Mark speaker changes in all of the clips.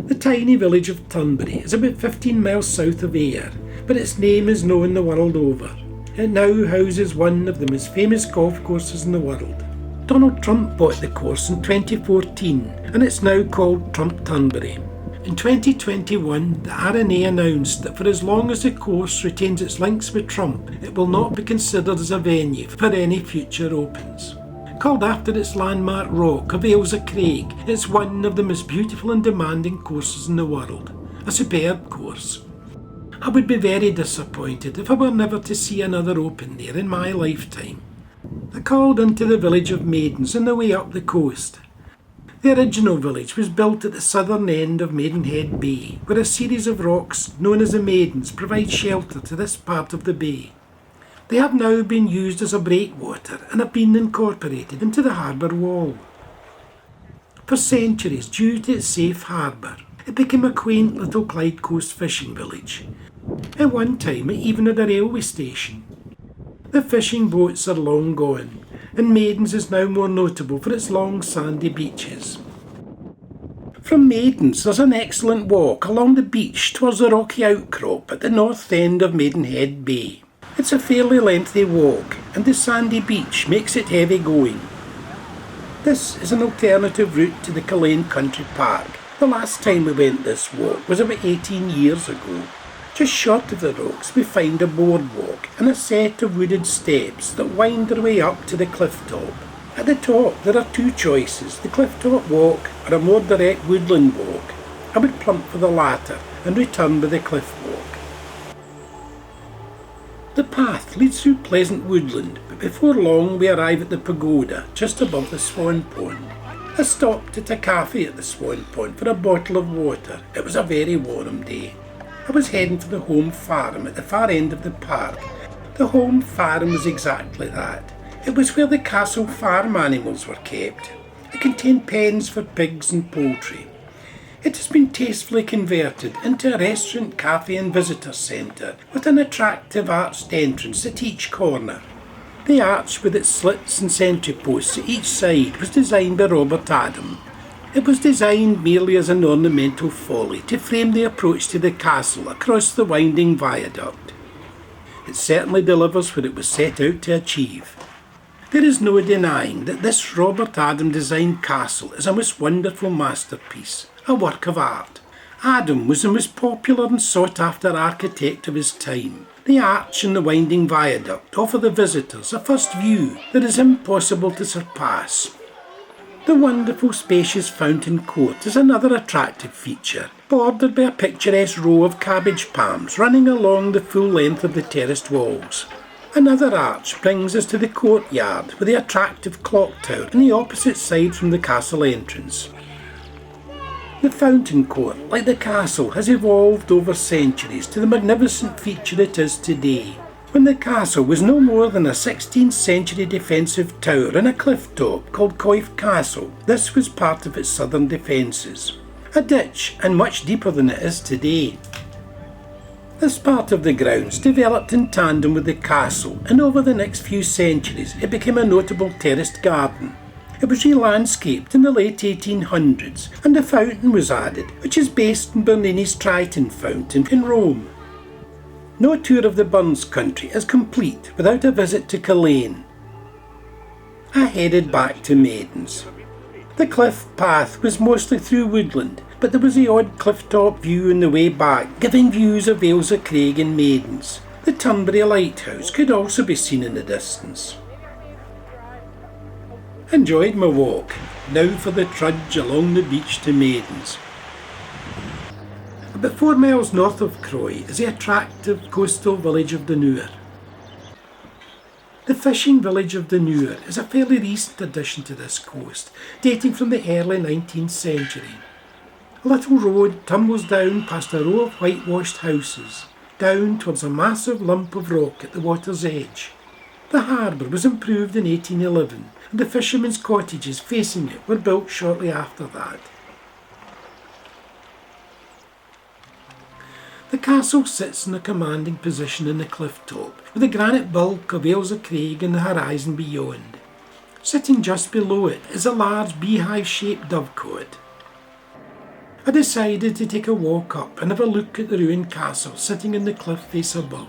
Speaker 1: The tiny village of Turnberry is about 15 miles south of Ayr, but its name is known the world over. It now houses one of the most famous golf courses in the world. Donald Trump bought the course in 2014 and it's now called Trump Turnberry. In 2021, the R&A announced that for as long as the course retains its links with Trump, it will not be considered as a venue for any future Opens. Called after its landmark rock of Ayrshire Coast, it's one of the most beautiful and demanding courses in the world. A superb course. I would be very disappointed if I were never to see another Open there in my lifetime. I called into the village of Maidens on the way up the coast. The original village was built at the southern end of Maidenhead Bay, where a series of rocks known as the Maidens provide shelter to this part of the bay. They have now been used as a breakwater and have been incorporated into the harbour wall. For centuries, due to its safe harbour, it became a quaint little Clyde Coast fishing village. At one time, it even had a railway station. The fishing boats are long gone, and Maidens is now more notable for its long sandy beaches. From Maidens, there's an excellent walk along the beach towards the rocky outcrop at the north end of Maidenhead Bay. It's a fairly lengthy walk, and the sandy beach makes it heavy going. This is an alternative route to the Culzean Country Park. The last time we went this walk was about 18 years ago. Just short of the rocks we find a boardwalk and a set of wooded steps that wind their way up to the cliff top. At the top there are two choices, the cliff top walk or a more direct woodland walk. I would plump for the latter and return by the cliff walk. The path leads through pleasant woodland, but before long we arrive at the pagoda just above the Swan Pond. I stopped at a cafe at the Swan Pond for a bottle of water. It was a very warm day. I was heading for the home farm at the far end of the park. The home farm was exactly that. It was where the castle farm animals were kept. It contained pens for pigs and poultry. It has been tastefully converted into a restaurant, cafe and visitor centre with an attractive arched entrance at each corner. The arch with its slits and sentry posts at each side was designed by Robert Adam. It was designed merely as an ornamental folly to frame the approach to the castle across the winding viaduct. It certainly delivers what it was set out to achieve. There is no denying that this Robert Adam designed castle is a most wonderful masterpiece, a work of art. Adam was the most popular and sought after architect of his time. The arch and the winding viaduct offer the visitors a first view that is impossible to surpass. The wonderful spacious fountain court is another attractive feature, bordered by a picturesque row of cabbage palms running along the full length of the terraced walls. Another arch brings us to the courtyard with the attractive clock tower on the opposite side from the castle entrance. The fountain court, like the castle, has evolved over centuries to the magnificent feature it is today. When the castle was no more than a 16th century defensive tower on a cliff top called Coif Castle, this was part of its southern defences. A ditch, and much deeper than it is today. This part of the grounds developed in tandem with the castle, and over the next few centuries it became a notable terraced garden. It was re-landscaped in the late 1800s, and a fountain was added, which is based on Bernini's Triton fountain in Rome. No tour of the Burns country is complete without a visit to Culzean. I headed back to Maidens. The cliff path was mostly through woodland, but there was the odd cliff-top view on the way back, giving views of Ayrshire Coast and Maidens. The Turnberry lighthouse could also be seen in the distance. Enjoyed my walk. Now for the trudge along the beach to Maidens. About 4 miles north of Croy is the attractive coastal village of Duneura. The fishing village of Duneura is a fairly recent addition to this coast, dating from the early 19th century. A little road tumbles down past a row of whitewashed houses, down towards a massive lump of rock at the water's edge. The harbour was improved in 1811, and the fishermen's cottages facing it were built shortly after that. The castle sits in a commanding position in the cliff top, with the granite bulk of Ayrshire Coast and the horizon beyond. Sitting just below it is a large beehive-shaped dovecote. I decided to take a walk up and have a look at the ruined castle sitting in the cliff face above.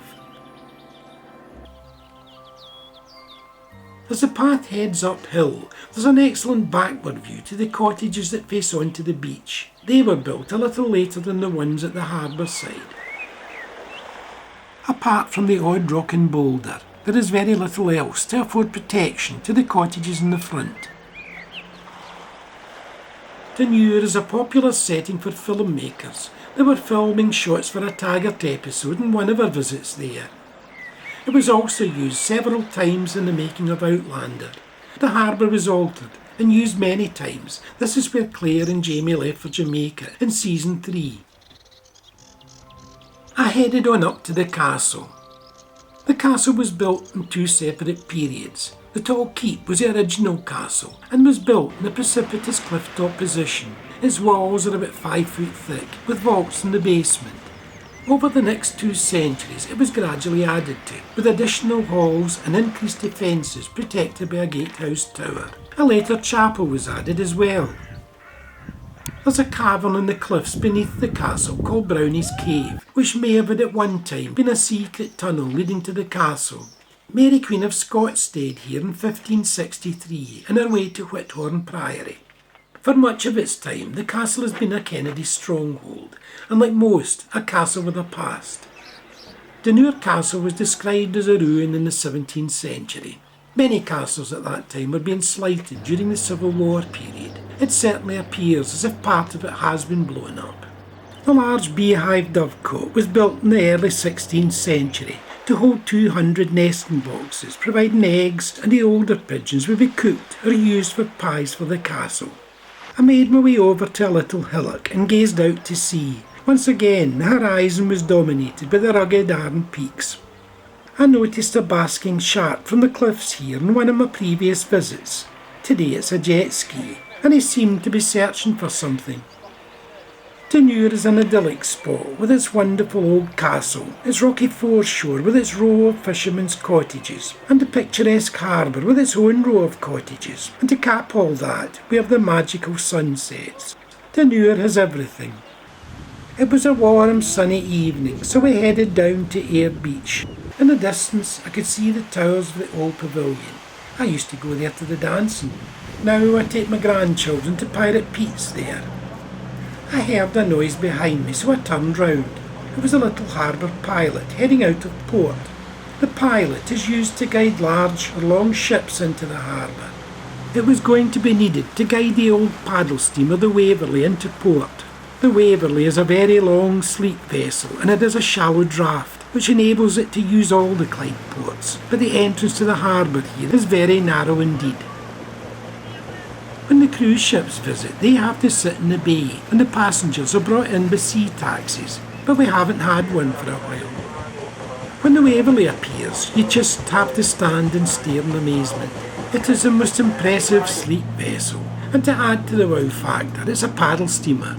Speaker 1: As the path heads uphill, there's an excellent backward view to the cottages that face onto the beach. They were built a little later than the ones at the harbour side. Apart from the odd rock and boulder, there is very little else to afford protection to the cottages in the front. Duneura is a popular setting for filmmakers. They were filming shots for a Taggart episode in one of our visits there. It was also used several times in the making of Outlander. The harbour was altered and used many times. This is where Claire and Jamie left for Jamaica in season 3. I headed on up to the castle. The castle was built in 2 separate periods. The tall keep was the original castle and was built in a precipitous cliff-top position. Its walls are about 5 foot thick, with vaults in the basement. Over the next 2 centuries it was gradually added to, with additional halls and increased defences protected by a gatehouse tower. A later chapel was added as well. There's a cavern in the cliffs beneath the castle called Brownie's Cave, which may have at one time been a secret tunnel leading to the castle. Mary Queen of Scots stayed here in 1563 on her way to Whithorn Priory. For much of its time, the castle has been a Kennedy stronghold, and like most, a castle with a past. Duneura Castle was described as a ruin in the 17th century. Many castles at that time were being slighted during the Civil War period. It certainly appears as if part of it has been blown up. The large beehive dovecote was built in the early 16th century to hold 200 nesting boxes, providing eggs, and the older pigeons would be cooked or used for pies for the castle. I made my way over to a little hillock and gazed out to sea. Once again, the horizon was dominated by the rugged Arran peaks. I noticed a basking shark from the cliffs here in one of my previous visits. Today it's a jet ski, and he seemed to be searching for something. Duneura is an idyllic spot with its wonderful old castle, its rocky foreshore with its row of fishermen's cottages, and the picturesque harbour with its own row of cottages. And to cap all that, we have the magical sunsets. Duneura has everything. It was a warm, sunny evening, so we headed down to Ayr Beach. In the distance, I could see the towers of the old pavilion. I used to go there to the dancing. Now I take my grandchildren to Pirate Pete's there. I heard a noise behind me, so I turned round. It was a little harbour pilot heading out of port. The pilot is used to guide large or long ships into the harbour. It was going to be needed to guide the old paddle steamer, the Waverley, into port. The Waverley is a very long, sleek vessel, and it is a shallow draught, which enables it to use all the Clyde ports, but the entrance to the harbour here is very narrow indeed. When the cruise ships visit, they have to sit in the bay, and the passengers are brought in by sea taxis, but we haven't had one for a while. When the Waverley appears, you just have to stand and stare in amazement. It is the most impressive, sleek vessel, and to add to the wow factor, it's a paddle steamer.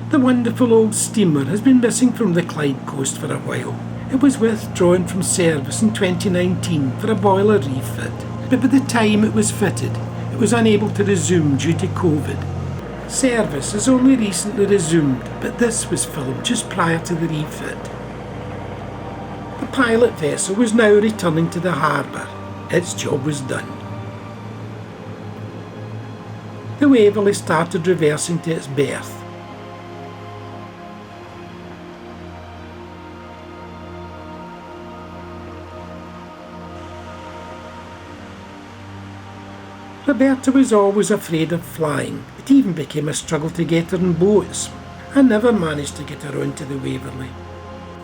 Speaker 1: The wonderful old steamer has been missing from the Clyde coast for a while. It was withdrawn from service in 2019 for a boiler refit, but by the time it was fitted, it was unable to resume due to COVID. Service has only recently resumed, but this was filmed just prior to the refit. The pilot vessel was now returning to the harbour. Its job was done. The Waverley started reversing to its berth. Roberta was always afraid of flying. It even became a struggle to get her in boats. I never managed to get her onto the Waverley.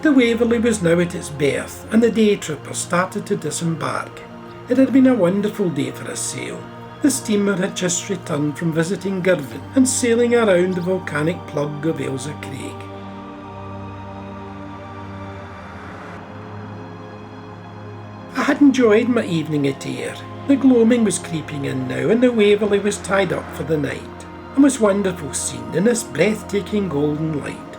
Speaker 1: The Waverley was now at its berth, and the day troopers started to disembark. It had been a wonderful day for a sail. The steamer had just returned from visiting Girvan and sailing around the volcanic plug of Ayrshire Craig. I had enjoyed my evening at Ayr. The gloaming was creeping in now, and the Waverley was tied up for the night. A most wonderful scene in this breathtaking golden light.